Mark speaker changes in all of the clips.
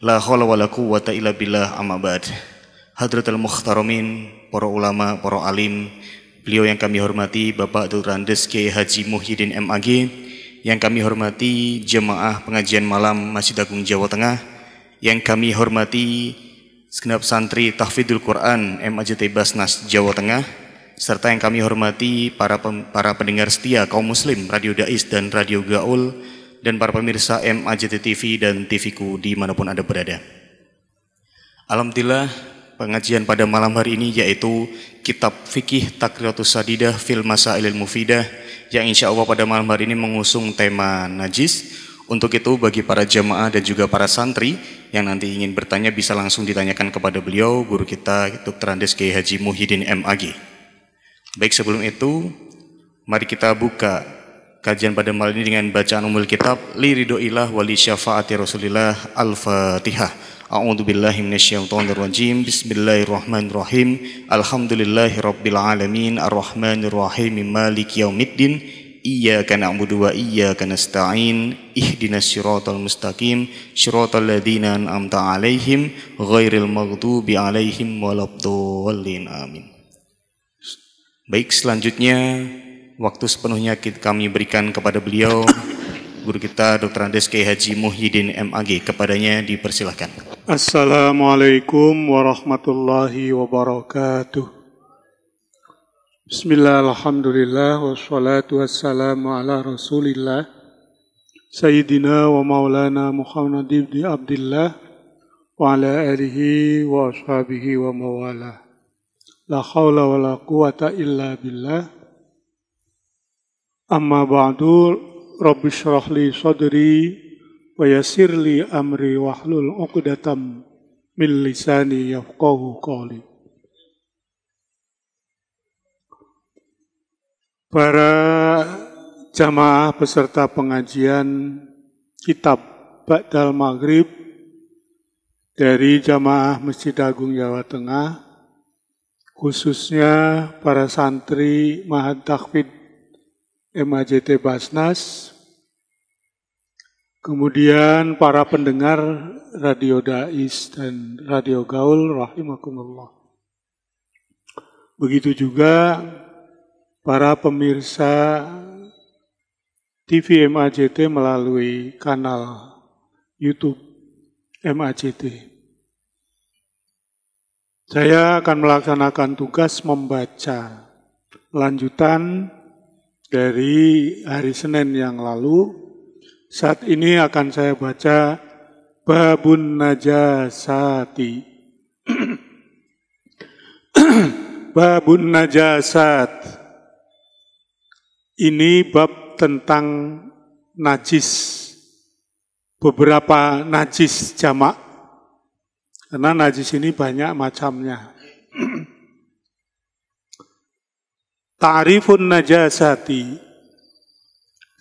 Speaker 1: La haula wala quwwata illa billah, amma ba'd. Hadratul Mukhtaramin, para ulama, para alim, beliau yang kami hormati Bapak Dr. Andes Kiai Haji Muhyiddin MAG, yang kami hormati jemaah pengajian malam Masjid Agung Jawa Tengah, yang kami hormati segenap santri Tahfidzul Quran MAJT Basnas Jawa Tengah, serta yang kami hormati para pendengar setia kaum muslim Radio Dais dan Radio Gaul, dan para pemirsa MAJT TV dan TVku dimanapun Anda berada. Alhamdulillah, pengajian pada malam hari ini yaitu Kitab Fikih Taqriyatus Sadidah fil Masailil Mufidah, yang insya Allah pada malam hari ini mengusung tema najis. Untuk itu bagi para jamaah dan juga para santri yang nanti ingin bertanya bisa langsung ditanyakan kepada beliau, guru kita Dr. Andes Kiai Haji Muhyiddin MAG. Baik, sebelum itu mari kita buka kajian pada malam ini dengan bacaan umul kitab li ridhoillah wa li syafaati Rasulillah. Al-Fatihah. A'udzubillahi minasyaitonir rajim. Bismillahirrahmanirrahim. Alhamdulillahirabbil alamin arrahmanir rahim maliki yaumiddin. Iyyaka na'budu wa iyyaka nasta'in. Ihdinas siratal mustaqim. Siratal ladzina an'amta 'alaihim ghairil maghdubi 'alaihim waladdallin. Amin. Baik, selanjutnya waktu sepenuhnya kami berikan kepada beliau, guru kita Dr. Andes Kiai Haji Muhyiddin MAG. Kepadanya dipersilahkan.
Speaker 2: Assalamualaikum warahmatullahi wabarakatuh. Bismillah, alhamdulillah, wassalatu wassalamu ala rasulillah Sayyidina wa maulana Muhammad ibn Abdillah wa ala alihi wa ashabihi wa mawala. La hawla wa la quwata illa billah. Amma ba'du, Rabbi syrah li sadri wa yassir li amri wahlul 'uqdatam min lisani yafqahu qawli. Para jamaah peserta pengajian kitab Ba'dal Maghrib dari jamaah Masjid Agung Jawa Tengah, khususnya para santri Ma'had Tahfidz MAJT Basnas, kemudian para pendengar Radio Dais dan Radio Gaul rahimakumullah. Begitu juga para pemirsa TV MAJT melalui kanal YouTube MAJT. Saya akan melaksanakan tugas membaca lanjutan dari hari Senin yang lalu. Saat ini akan saya baca Babun Najasati. Babun Najasat. Ini bab tentang najis. Beberapa najis jamak. Karena najis ini banyak macamnya. Ta'rifun najasati.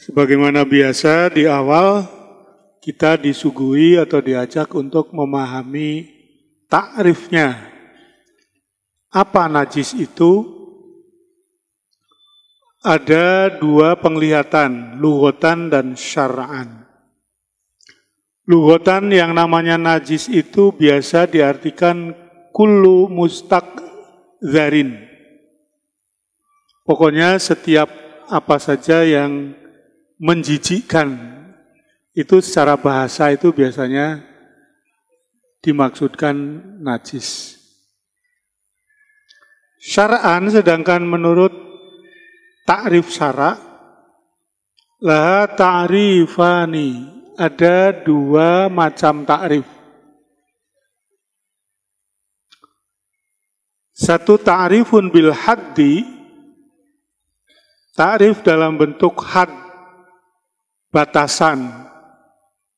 Speaker 2: Sebagaimana biasa di awal kita disuguhi atau diajak untuk memahami ta'rifnya. Apa najis itu? Ada dua penglihatan, lughatan dan syar'an. Lughatan yang namanya najis itu biasa diartikan kullu mustaqdzarin. Pokoknya setiap apa saja yang menjijikkan, itu secara bahasa itu biasanya dimaksudkan najis. Syar'an, sedangkan menurut ta'rif syara', laha ta'rifani, ada dua macam ta'rif. Satu ta'rifun bil haddi, ta'rif dalam bentuk had, batasan.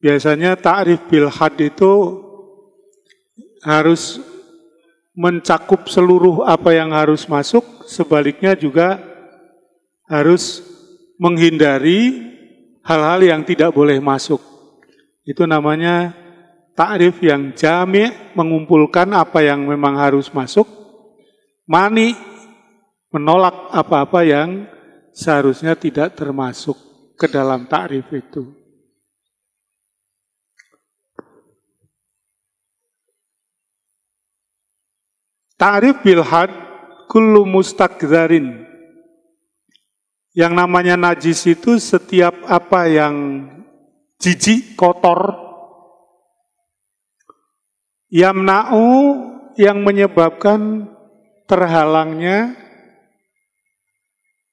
Speaker 2: Biasanya ta'rif bil had itu harus mencakup seluruh apa yang harus masuk, sebaliknya juga harus menghindari hal-hal yang tidak boleh masuk. Itu namanya ta'rif yang jami', mengumpulkan apa yang memang harus masuk, mani, menolak apa-apa yang seharusnya tidak termasuk ke dalam ta'rif itu. Ta'rif bil had kullu mustakdzarin. Yang namanya najis itu setiap apa yang jijik, kotor, yamna'u yang menyebabkan terhalangnya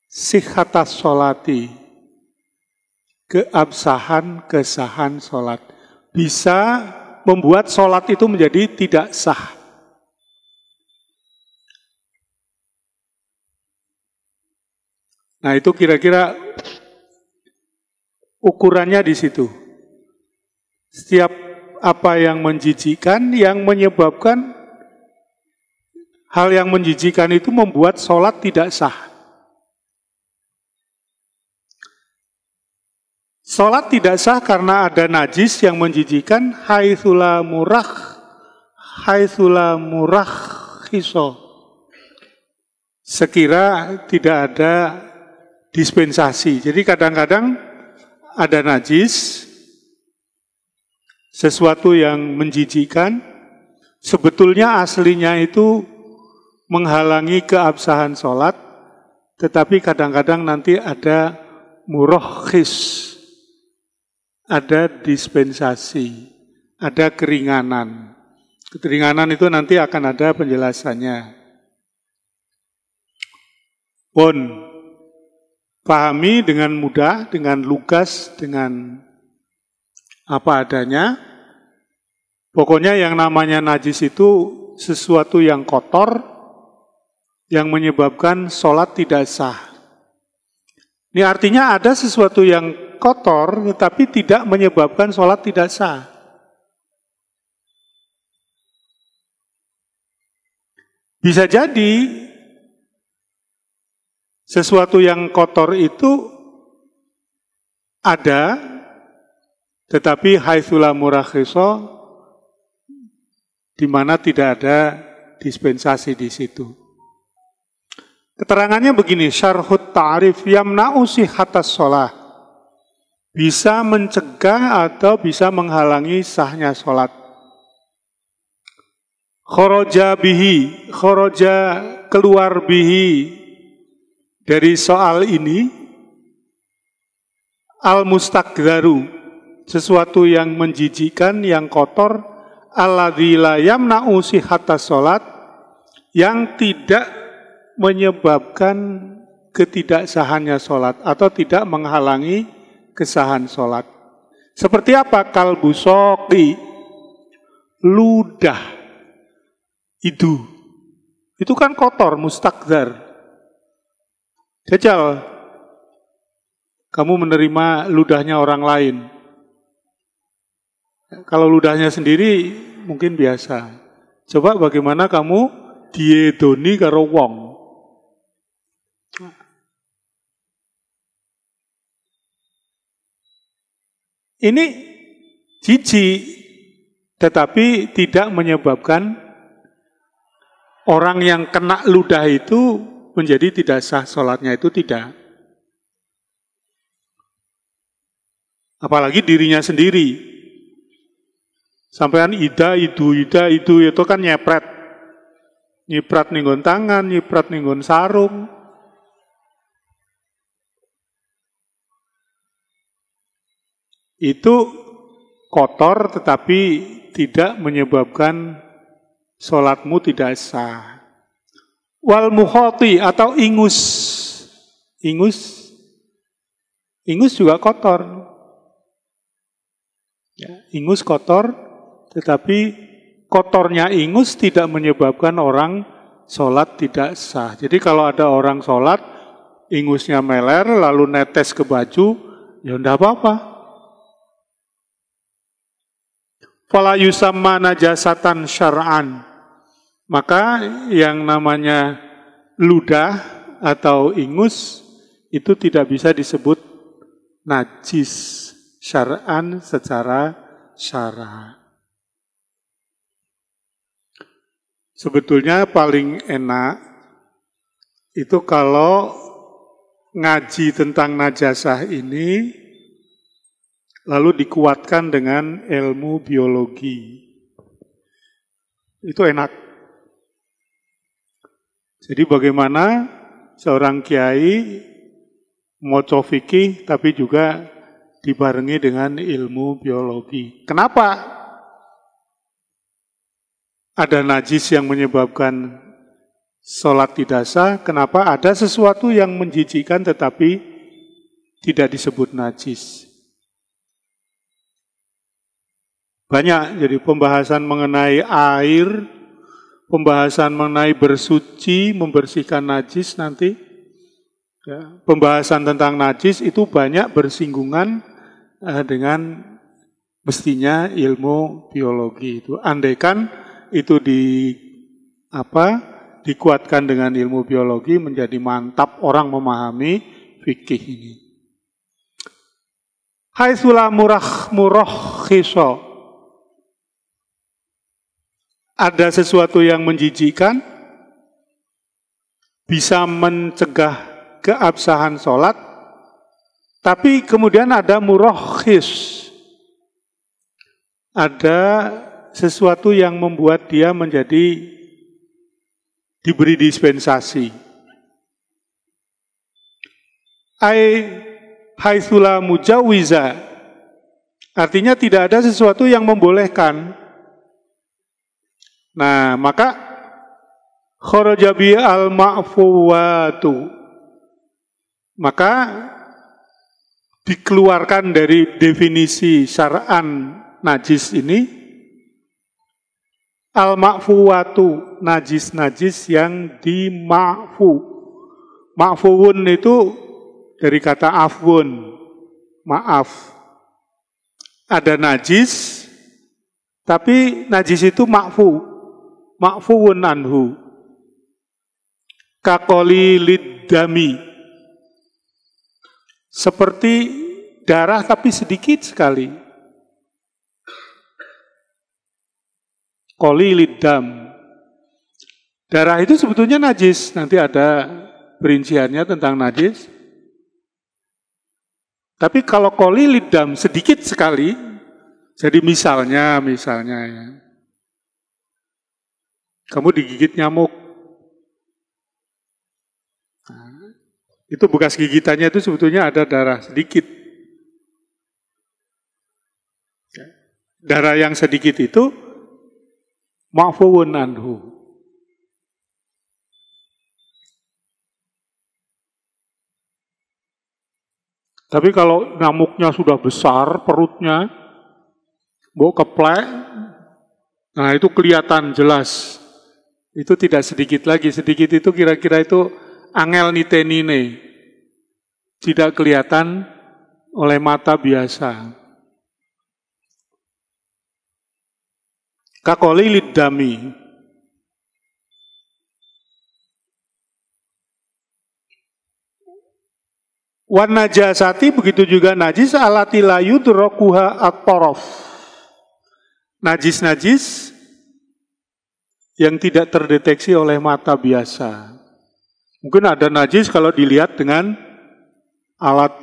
Speaker 2: sihhatas sholati, keabsahan, kesahan sholat. Bisa membuat sholat itu menjadi tidak sah. Nah, itu kira-kira ukurannya di situ. Setiap apa yang menjijikkan, yang menyebabkan hal yang menjijikkan itu membuat sholat tidak sah. Sholat tidak sah karena ada najis yang menjijikkan, haitsula murah khiso. Sekira tidak ada dispensasi. Jadi kadang-kadang ada najis, sesuatu yang menjijikkan, sebetulnya aslinya itu menghalangi keabsahan sholat, tetapi kadang-kadang nanti ada murakhis, ada dispensasi, ada keringanan. Keringanan itu nanti akan ada penjelasannya. Pahami dengan mudah, dengan lugas, dengan apa adanya. Pokoknya yang namanya najis itu sesuatu yang kotor, yang menyebabkan sholat tidak sah. Ini artinya ada sesuatu yang kotor, tetapi tidak menyebabkan sholat tidak sah. Bisa jadi sesuatu yang kotor itu ada, tetapi haitsula murakhiso, di mana tidak ada dispensasi di situ. Keterangannya begini, syarhut ta'rif yamna'u sihhatas shalah. Bisa mencegah atau bisa menghalangi sahnya sholat. Kharaja keluar bihi, dari soal ini, al-mustakdzaru, sesuatu yang menjijikkan, yang kotor, alladzi la yamna'u sihhatas shalat, yang tidak menyebabkan ketidaksahannya sholat atau tidak menghalangi kesahan sholat. Seperti apa? Kalbu soqi, ludah, itu kan kotor, mustakdzar. Jajal, kamu menerima ludahnya orang lain. Kalau ludahnya sendiri mungkin biasa. Coba bagaimana kamu diedoni karo wong. Ini jijik, tetapi tidak menyebabkan orang yang kena ludah itu menjadi tidak sah sholatnya, itu tidak. Apalagi dirinya sendiri. Sampean ida itu kan nyepret. Nyiprat ninggon tangan, nyiprat ninggon sarung. Itu kotor tetapi tidak menyebabkan sholatmu tidak sah. Wal mukhati atau ingus. Ingus juga kotor. Ya, ingus kotor, tetapi kotornya ingus tidak menyebabkan orang sholat tidak sah. Jadi kalau ada orang sholat, ingusnya meler, lalu netes ke baju, ya enggak apa-apa. Fala yusamma najasatan syar'an. Maka yang namanya ludah atau ingus itu tidak bisa disebut najis syar'an secara syara. Sebetulnya paling enak itu kalau ngaji tentang najasah ini lalu dikuatkan dengan ilmu biologi. Itu enak. Jadi bagaimana seorang kiai maca fikih tapi juga dibarengi dengan ilmu biologi. Kenapa ada najis yang menyebabkan sholat tidak sah? Kenapa ada sesuatu yang menjijikkan tetapi tidak disebut najis? Banyak, jadi pembahasan mengenai air, pembahasan mengenai bersuci, membersihkan najis nanti. Ya, pembahasan tentang najis itu banyak bersinggungan dengan mestinya ilmu biologi itu. Andaikan itu dikuatkan dengan ilmu biologi menjadi mantap orang memahami fikih ini. Haitsula murahhiso. Ada sesuatu yang menjijikkan, bisa mencegah keabsahan sholat, tapi kemudian ada murahhis. Ada sesuatu yang membuat dia menjadi diberi dispensasi. Haitsula mujawiza. Artinya tidak ada sesuatu yang membolehkan. Nah, maka kharaja bi al-ma'fuwatu. Maka dikeluarkan dari definisi syar'an najis ini al-ma'fuwatu, najis-najis yang dima'fu. Ma'fuwun itu dari kata afwun, maaf. Ada najis, tapi najis itu ma'fu. Ma'fuwun anhu. Kaqoli liddami. Seperti darah tapi sedikit sekali. Qoli liddam. Darah itu sebetulnya najis. Nanti ada perinciannya tentang najis. Tapi kalau qoli liddam sedikit sekali, jadi misalnya ya. Kamu digigit nyamuk. Nah, itu bekas gigitannya itu sebetulnya ada darah sedikit. Darah yang sedikit itu ma'fuwun anhu. Tapi kalau nyamuknya sudah besar perutnya, mau keplek, nah itu kelihatan jelas. Itu tidak sedikit lagi, sedikit itu kira-kira itu angel nitenine. Tidak kelihatan oleh mata biasa. Kaqoli liddami. Wan najasati, begitu juga najis alati la yudrakuha at-taraf. Najis-najis yang tidak terdeteksi oleh mata biasa. Mungkin ada najis kalau dilihat dengan alat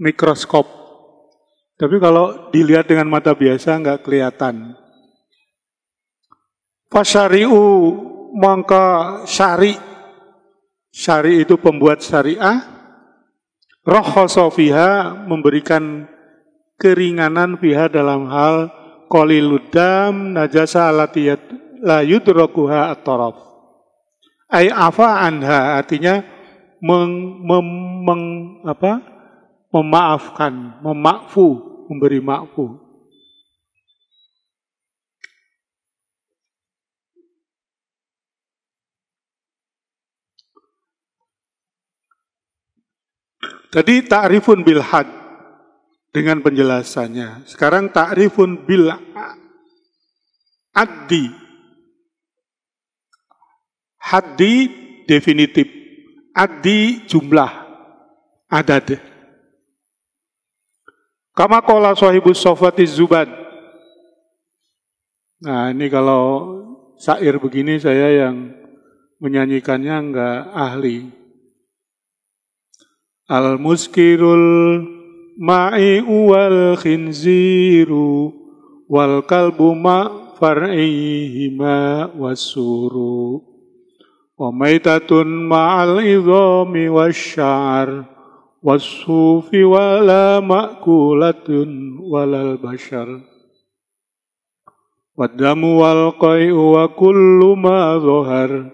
Speaker 2: mikroskop. Tapi kalau dilihat dengan mata biasa nggak kelihatan. Fasyari'u mangka syari itu pembuat syariah. Rakhasa fiha memberikan keringanan fiha dalam hal qaliludam najasa allati la yudrakuha at-taraf. Ai afa anha, artinya memaafkan, memakfu, memberi makfu. Tadi ta'rifun bil had dengan penjelasannya. Sekarang ta'rifun bil addi. Haddi definitif. Addi jumlah. Adad. Kama qala sahibus sofati zubad. Nah ini kalau syair begini saya yang menyanyikannya enggak ahli. Al-muskirul ma'i wal khinziru wal kalbu far'ihima wassuru wa maitatun ma'al idhami wasya'ar wassufi wala ma'kulatun walal bashar wadamu wal qai'u wa kullu ma dhahar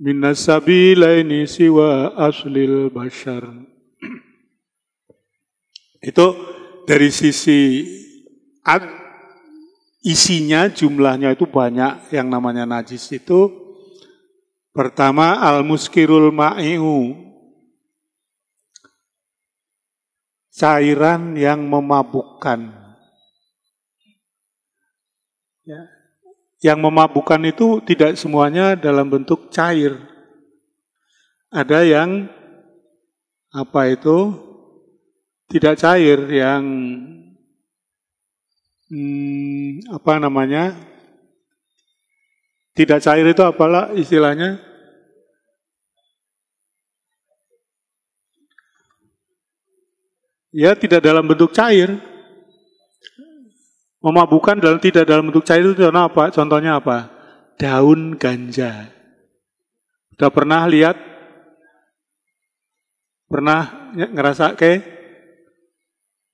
Speaker 2: minas sabilaini siwa aslil bashar. Itu dari sisi isinya, jumlahnya itu banyak yang namanya najis itu. Pertama, al-muskirul ma'i'u, cairan yang memabukkan. Ya. Yang memabukkan itu tidak semuanya dalam bentuk cair. Ada yang tidak cair, yang tidak cair itu apalah istilahnya? Ya, tidak dalam bentuk cair. Memabukkan tidak dalam bentuk cair itu apa? Contohnya apa? Daun ganja. Sudah pernah lihat? Pernah ngerasa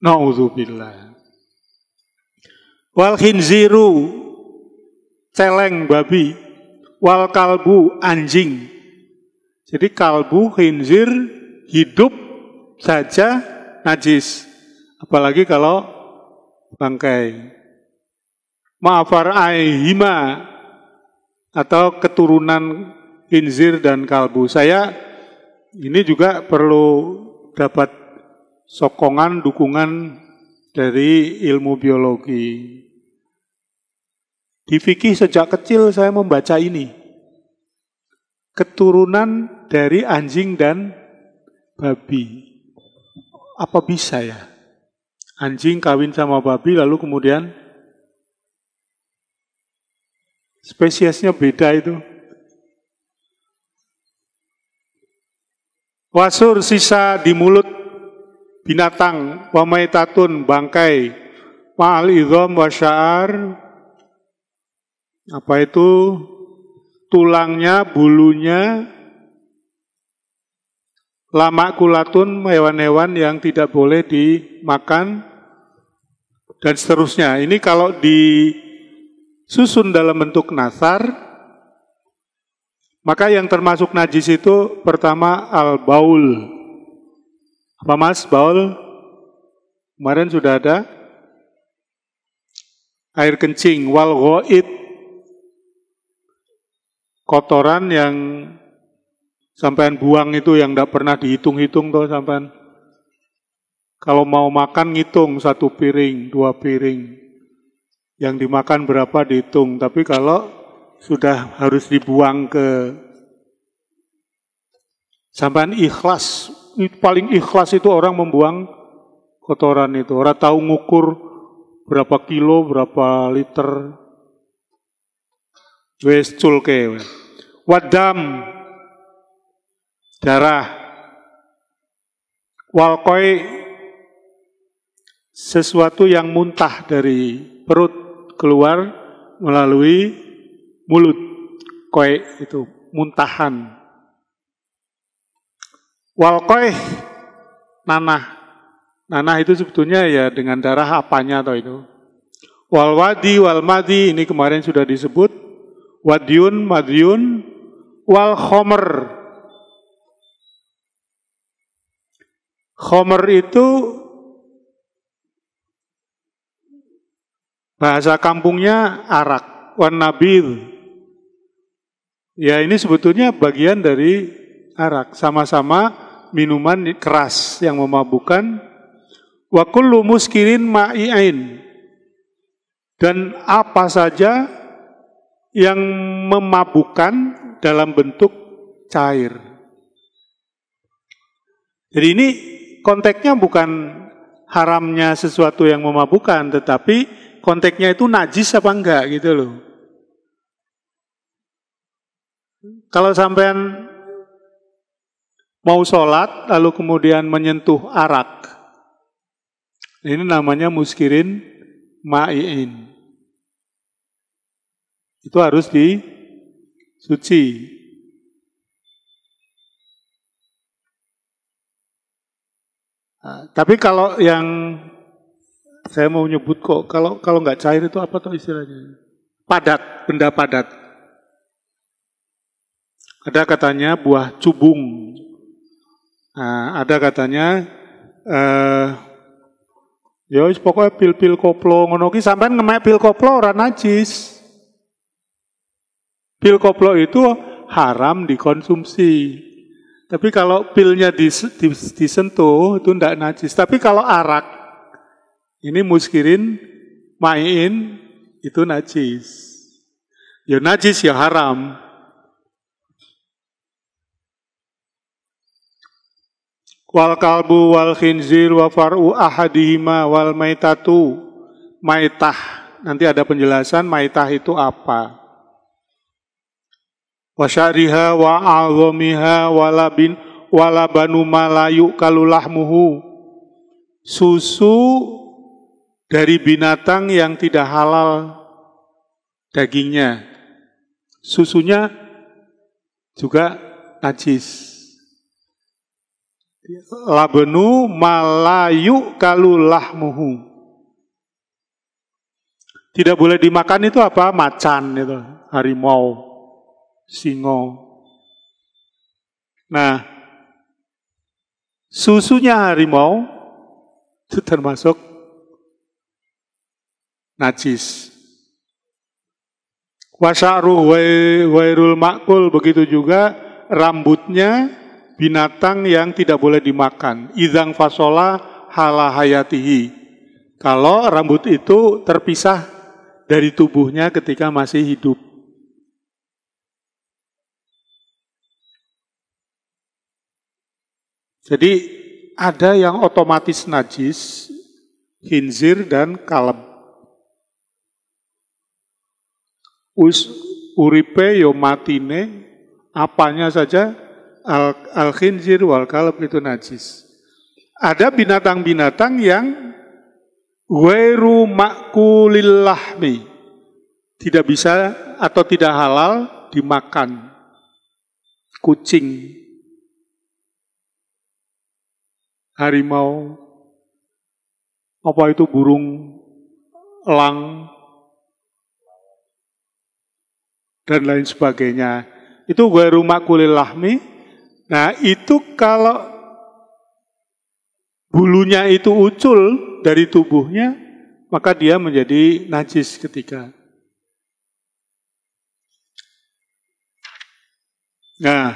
Speaker 2: Na'udzubillah. Wal khinziru, celeng babi. Wal kalbu, anjing. Jadi kalbu, khinzir, hidup saja najis. Apalagi kalau bangkai. Ma'afar aihima, atau keturunan khinzir dan kalbu. Saya ini juga perlu dapat sokongan, dukungan dari ilmu biologi. Di fikih sejak kecil saya membaca ini. Keturunan dari anjing dan babi. Apa bisa ya? Anjing kawin sama babi lalu kemudian spesiesnya beda itu. Wasur, sisa di mulut binatang, wa maitatun, bangkai, ma'al idham wa sya'ar, apa itu? Tulangnya, bulunya, lama kulatun, hewan-hewan yang tidak boleh dimakan, dan seterusnya. Ini kalau disusun dalam bentuk nasar, maka yang termasuk najis itu pertama al-baul. Apa mas, baul? Kemarin sudah ada. Air kencing, wal ghaid. Kotoran yang sampean buang itu yang tidak pernah dihitung-hitung tuh sampean. Kalau mau makan ngitung 1 piring, 2 piring. Yang dimakan berapa dihitung. Tapi kalau sudah harus dibuang ke sampean ikhlas, paling ikhlas itu orang membuang kotoran itu. Orang tahu ngukur berapa kilo, berapa liter. Wes culke. Wadam, darah. Walkoi, sesuatu yang muntah dari perut keluar melalui mulut. Koi itu muntahan. Walqoih, nanah. Nanah itu sebetulnya ya dengan darah apanya atau itu. Walwadi, walmadi, ini kemarin sudah disebut. Wadyun, madyun, wal khomer. Khomer itu bahasa kampungnya arak, wan nabidh. Ya ini sebetulnya bagian dari arak, sama-sama minuman keras yang memabukkan. Wa kullu muskirin ma'i'ain, dan apa saja yang memabukkan dalam bentuk cair. Jadi ini konteksnya bukan haramnya sesuatu yang memabukkan, tetapi konteksnya itu najis apa enggak gitu loh. Kalau sampean mau sholat, lalu kemudian menyentuh arak. Ini namanya muskirin ma'i'in. Itu harus disuci. Nah, tapi kalau yang saya mau nyebut kok, kalau nggak cair itu apa tuh istilahnya? Padat, benda padat. Ada katanya buah cubung. Nah, ada katanya ya pokoknya pil-pil koplo ngono ki sampean ngemek pil koplo ora najis. Pil koplo itu haram dikonsumsi. Tapi kalau pilnya disentuh itu tidak najis. Tapi kalau arak, ini muskirin, main, itu najis. Ya najis, ya haram. Wal kalbu wal khinzir wa far'u ahadihima wal maitatu. Maitah, nanti ada penjelasan maitah itu apa. Wa syariha wa a'zamiha wala banu malayu kalulahmuhu. Susu dari binatang yang tidak halal dagingnya. Susunya juga najis. Labenu malayu kalulahmuhu. Tidak boleh dimakan itu apa? Macan itu, harimau. Singo. Nah, susunya harimau itu termasuk najis. Wasya'ru wairul makul, begitu juga rambutnya binatang yang tidak boleh dimakan. Idzang fasola hala hayatihi. Kalau rambut itu terpisah dari tubuhnya ketika masih hidup. Jadi ada yang otomatis najis, khinzir dan kalb. Uripe yo matine, apanya saja al khinzir wal kalb itu najis. Ada binatang-binatang yang wairu makulil lahmi, tidak bisa atau tidak halal dimakan. Kucing, harimau, apa itu burung elang, dan lain sebagainya. Itu ghairu makulil lahmi. Nah, itu kalau bulunya itu ucul dari tubuhnya, maka dia menjadi najis ketika. Nah,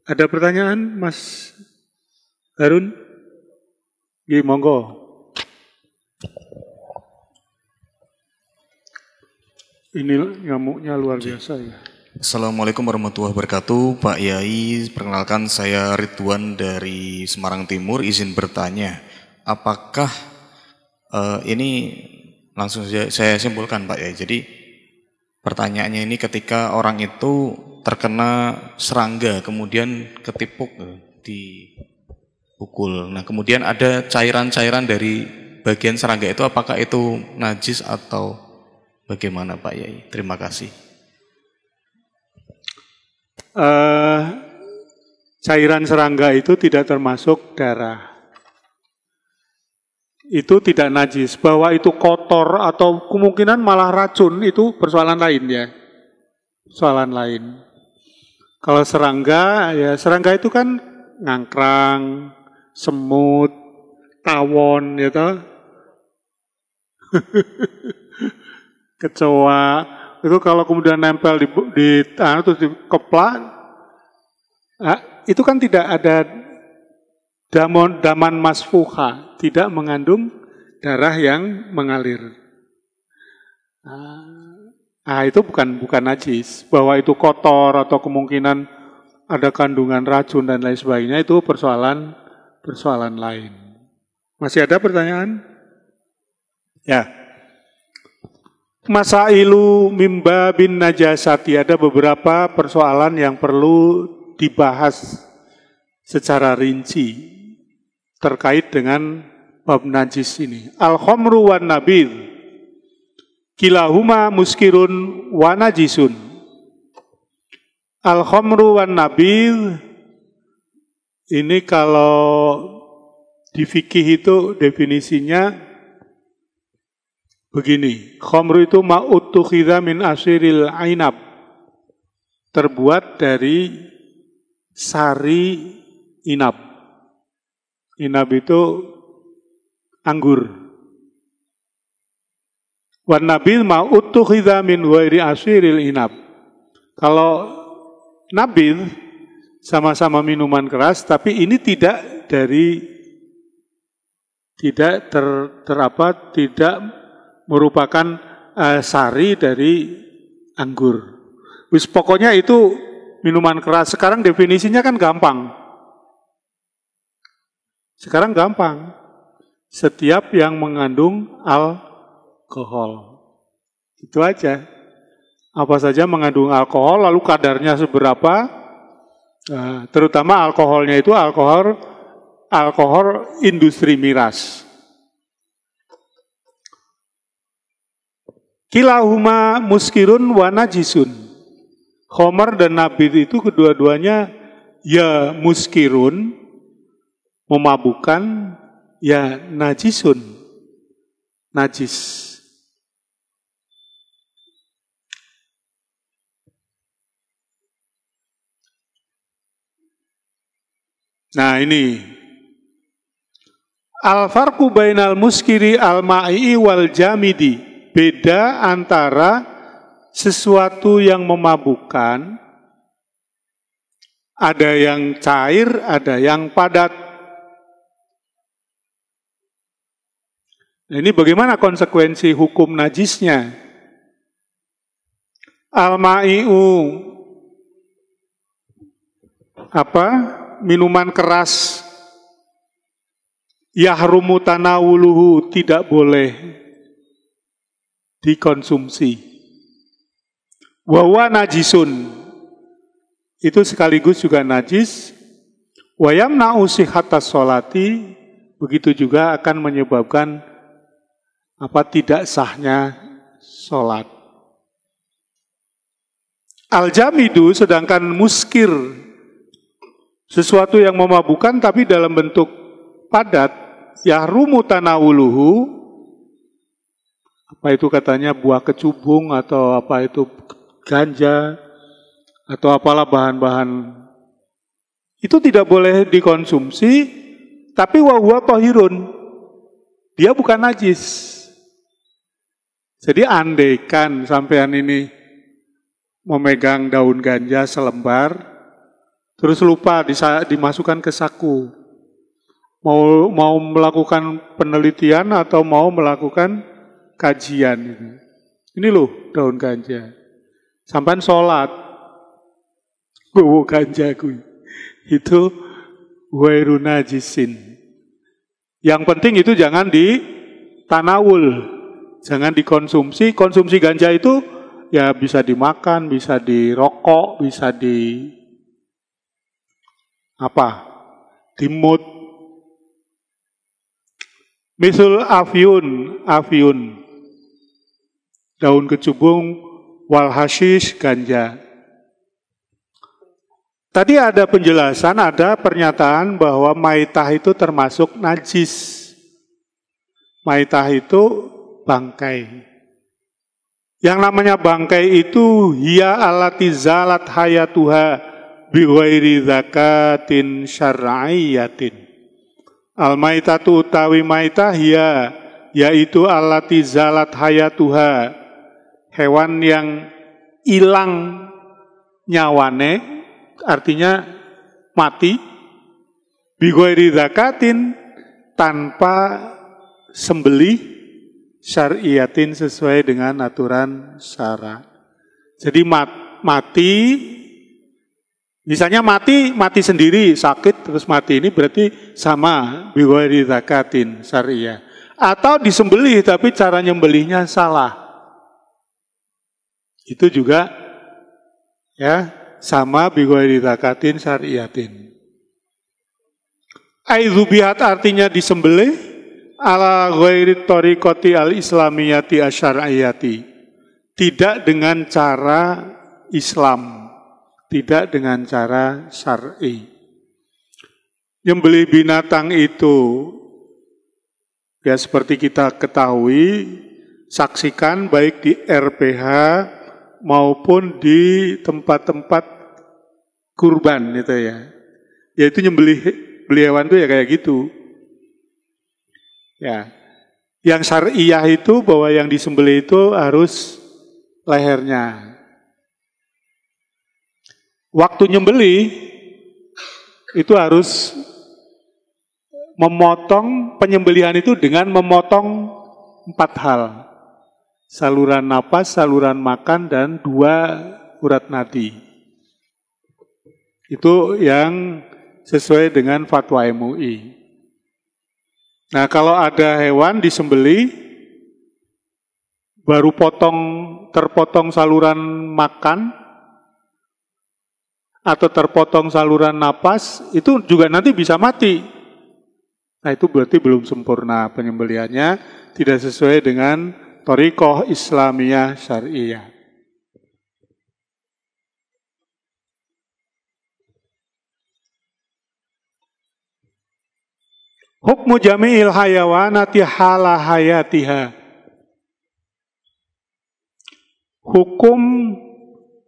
Speaker 2: ada pertanyaan, Mas Harun? Nggih, monggo. Ini nyamuknya luar biasa ya.
Speaker 1: Assalamualaikum warahmatullahi wabarakatuh. Pak Yai, perkenalkan saya Ridwan dari Semarang Timur. Izin bertanya, apakah ini langsung saja saya simpulkan Pak Yai. Jadi pertanyaannya ini ketika orang itu terkena serangga, kemudian ketipuk, dipukul. Nah, kemudian ada cairan-cairan dari bagian serangga itu, apakah itu najis atau bagaimana Pak Yai? Terima kasih.
Speaker 2: Cairan serangga itu tidak termasuk darah. Itu tidak najis. Bahwa itu kotor atau kemungkinan malah racun, itu persoalan lain ya. Persoalan lain. Kalau serangga, ya serangga itu kan ngangkrang, semut, tawon, ya toh. Kecoa. Itu kalau kemudian nempel terus dikeplak, itu kan tidak ada daman masfuha, tidak mengandung darah yang mengalir. Itu bukan najis. Bahwa itu kotor atau kemungkinan ada kandungan racun dan lain sebagainya, itu persoalan lain. Masih ada pertanyaan? Ya. Masailu mimba bin najasati, ada beberapa persoalan yang perlu dibahas secara rinci terkait dengan bab najis ini. Al-khamru wan nabidh, kilahuma muskirun wa najisun. Al-khamru wan nabidh, ini kalau di fikih itu definisinya begini. Khamru itu ma'uttukhidha min asiril ainab, terbuat dari sari inab. Inab itu anggur. Wan nabidh ma'uttukhidha min ghairi asiril inab. Kalau nabidh sama-sama minuman keras, tapi ini tidak tidak merupakan sari dari anggur. Wis pokoknya itu minuman keras. Sekarang definisinya kan gampang. Setiap yang mengandung alkohol. Itu aja. Apa saja mengandung alkohol, lalu kadarnya seberapa, terutama alkoholnya itu alkohol industri miras. Kilahuma muskirun wa najisun. Khamar dan nabidh itu kedua-duanya ya muskirun, memabukkan, ya najisun, najis. Nah ini al-farqu bainal muskiri al-ma'i wal jamidi, beda antara sesuatu yang memabukkan, ada yang cair, ada yang padat. Nah, ini bagaimana konsekuensi hukum najisnya? Al-ma'i'u minuman keras, yahrumu tanawuluhu, tidak boleh dikonsumsi. Wa najisun, itu sekaligus juga najis. Wa yamna'u sihhatas sholati, begitu juga akan menyebabkan tidak sahnya sholat. Al-jamidu, sedangkan muskir, sesuatu yang memabukkan tapi dalam bentuk padat, yahrumu tanawuluhu, apa itu katanya buah kecubung atau apa itu ganja atau apalah bahan-bahan itu tidak boleh dikonsumsi, tapi wa huwa thahirun, dia bukan najis. Jadi andaikan sampean ini memegang daun ganja selembar, terus lupa dimasukkan ke saku, mau melakukan penelitian atau mau melakukan kajian, ini loh daun ganja, sampai sholat, ganja itu wairu najisin. Yang penting itu jangan ditanawul, jangan dikonsumsi. Konsumsi ganja itu ya bisa dimakan, bisa dirokok, bisa dimut. Misul afyun, daun kecubung, wal hashish, ganja. Tadi ada penjelasan, ada pernyataan bahwa maitah itu termasuk najis. Maitah itu bangkai. Yang namanya bangkai itu hiya allati zalat hayatuha bi ghairi zakatin syar'iyyatin. Al-maitatu utawi maitah hiya, yaitu allati zalat hayatuha, hewan yang hilang nyawane, artinya mati, bi ghairi zakatin, tanpa sembelih, syar'iyatin, sesuai dengan aturan syara. Jadi mati, misalnya mati sendiri, sakit terus mati, ini berarti sama bi ghairi zakatin syar'iyah. Atau disembelih tapi cara nyembelihnya salah. Itu juga ya sama bi ghairi zakatin syar'iyatin. Ai dzubihat artinya disembelih, ala ghairi tariqati al-islamiyati asyariyati. Tidak dengan cara Islam, tidak dengan cara syar'i. Nyembelih binatang itu, ya seperti kita ketahui, saksikan baik di RPH maupun di tempat-tempat kurban itu ya. Yaitu nyembelih hewan itu ya kayak gitu. Ya. Yang syariah itu bahwa yang disembelih itu harus lehernya. Waktu nyembelih itu harus memotong, penyembelihan itu dengan memotong 4 hal. Saluran napas, saluran makan, dan 2 urat nadi. Itu yang sesuai dengan fatwa MUI. Nah, kalau ada hewan disembelih, baru terpotong saluran makan, atau terpotong saluran napas, itu juga nanti bisa mati. Nah, itu berarti belum sempurna penyembelihannya, tidak sesuai dengan thariqah Islamiyah syariah. Hukmu jami'il hayawanati hala hayatiha. Hukum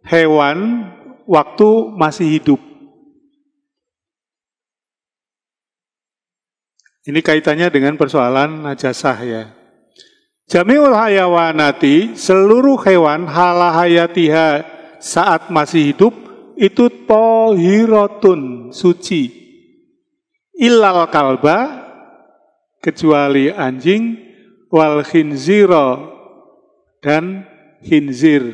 Speaker 2: hewan waktu masih hidup. Ini kaitannya dengan persoalan najasah ya. Jami'ul hayawanati, seluruh hewan hala hayatiha saat masih hidup itu tohiratun, suci. Illal kalba, kecuali anjing, wal khinziro, dan khinzir,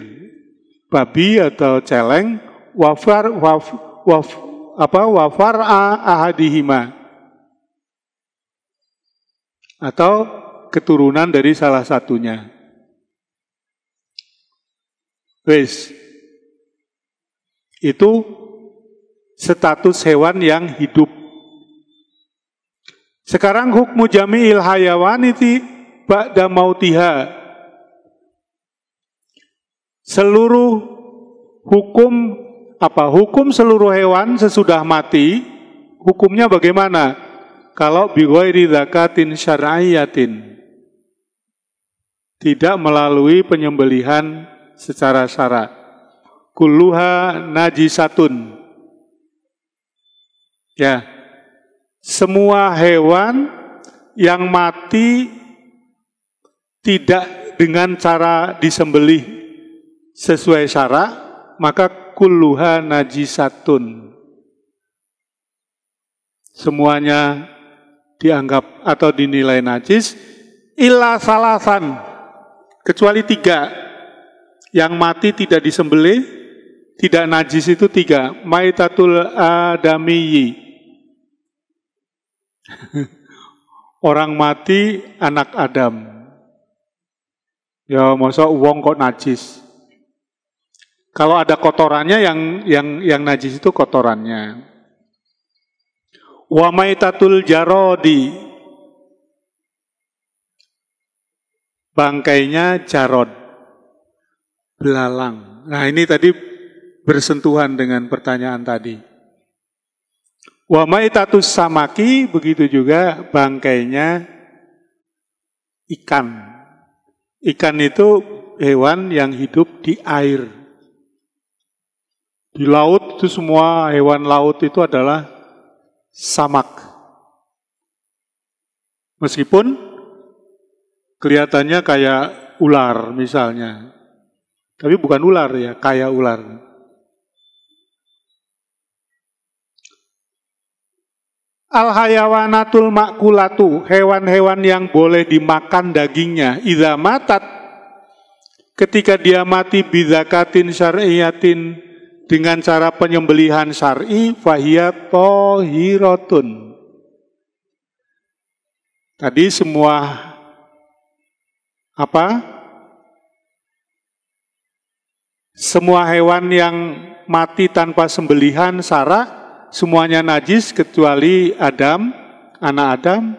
Speaker 2: babi atau celeng, wafar'a ahadihima, atau keturunan dari salah satunya. Wes, itu status hewan yang hidup. Sekarang hukmu jami'il hayawaniti ba'da mautiha. Seluruh hukum hukum seluruh hewan sesudah mati, hukumnya bagaimana? Kalau bighairi zakatin syar'iyyatin, tidak melalui penyembelihan secara syara. Kulluha najisatun. Ya. Semua hewan yang mati tidak dengan cara disembelih sesuai syara, maka kulluha najisatun. Semuanya dianggap atau dinilai najis, illa salasan, kecuali 3. Yang mati tidak disembelih, tidak najis itu 3. Maitatul adamiyyi. Orang mati anak Adam. Ya masa wong kok najis. Kalau ada kotorannya, yang najis itu kotorannya. Wa maitatul jarodi, bangkainya jarod, belalang. Nah ini tadi bersentuhan dengan pertanyaan tadi. Wa maitatus samaki, begitu juga bangkainya ikan. Ikan itu hewan yang hidup di air. Di laut itu semua hewan laut itu adalah samak. Meskipun kelihatannya kayak ular misalnya. Tapi bukan ular ya, kayak ular. Al-hayawanatul makulatu, hewan-hewan yang boleh dimakan dagingnya. Idza matat, ketika dia mati bizakatin syar'iyatin, dengan cara penyembelihan syar'i, fahiyat tohiratun. Tadi semua semua hewan yang mati tanpa sembelihan syara, semuanya najis kecuali Adam, anak Adam,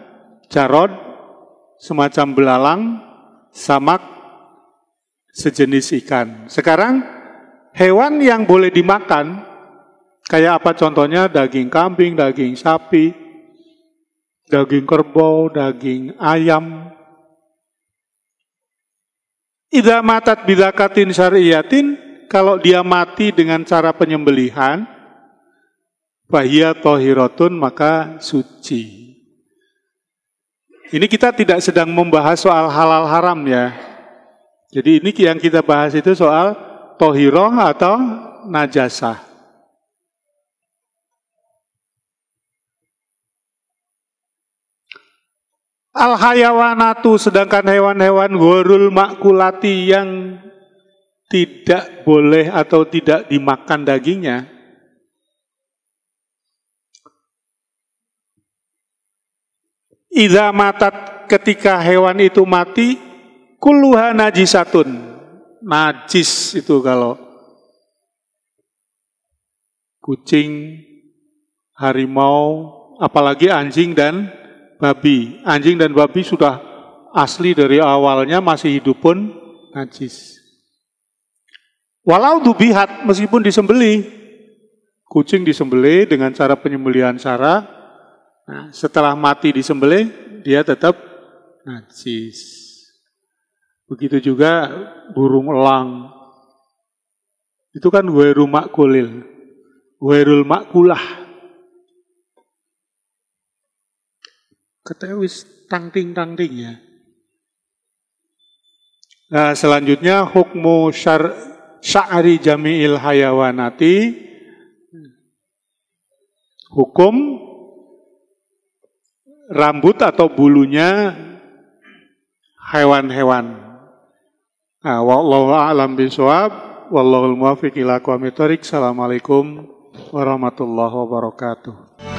Speaker 2: Jarod, semacam belalang, samak, sejenis ikan. Sekarang hewan yang boleh dimakan, kayak apa contohnya? Daging kambing, daging sapi, daging kerbau, daging ayam. Idza matat bidzakatin syar'iyatin, kalau dia mati dengan cara penyembelihan, fahiya thahiratun, maka suci. Ini kita tidak sedang membahas soal halal haram ya. Jadi ini yang kita bahas itu soal thahirah atau najasah. Al-hayawanatu, sedangkan hewan-hewan ghairul makulati yang tidak boleh atau tidak dimakan dagingnya, idza matat, ketika hewan itu mati, kulluha najisatun, najis itu kalau kucing, harimau, apalagi anjing dan babi. Anjing dan babi sudah asli dari awalnya, masih hidup pun najis. Walau dubihat, meskipun disembelih, kucing disembelih dengan cara penyembelihan syara, nah, setelah mati disembelih, dia tetap najis. Begitu juga burung elang. Itu kan ghairu makulil, ghairul makulah. Ketewis tangting-tangting ya. Nah, selanjutnya hukmu sya'ri jami'il hayawanati, hukum rambut atau bulunya hewan-hewan. Nah, wallahu a'lam bishawab, wallahul muwaffiq ila aqwamit thoriq. Assalamualaikum warahmatullahi wabarakatuh.